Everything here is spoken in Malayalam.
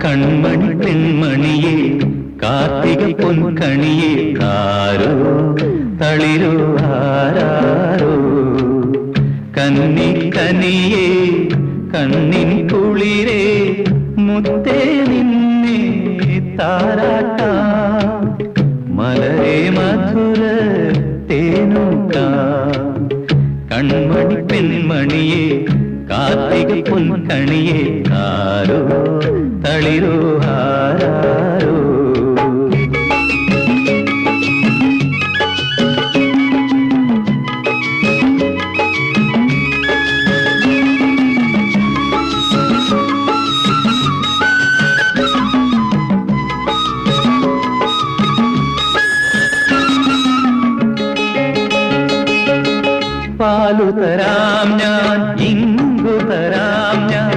കൺമണി പെൺമണിയെ കാർത്തിക പൊൻകണിയെ ആരോ തളിരോ ആരാരോ കന്നി കനിയെ കണ്ണിൻ കുളിരേ മുത്തേ നിന്നെ താരാട്ടാ മലരേ മധുര തേനൂട്ടാ കൺമണി പെൺമണിയെ കാർത്തിക പൊൻകണിയെ ആരോ തളിരോ ആരാരോ പാലു തരാം ഞാൻ ഇങ്കു തരാം ഞാൻ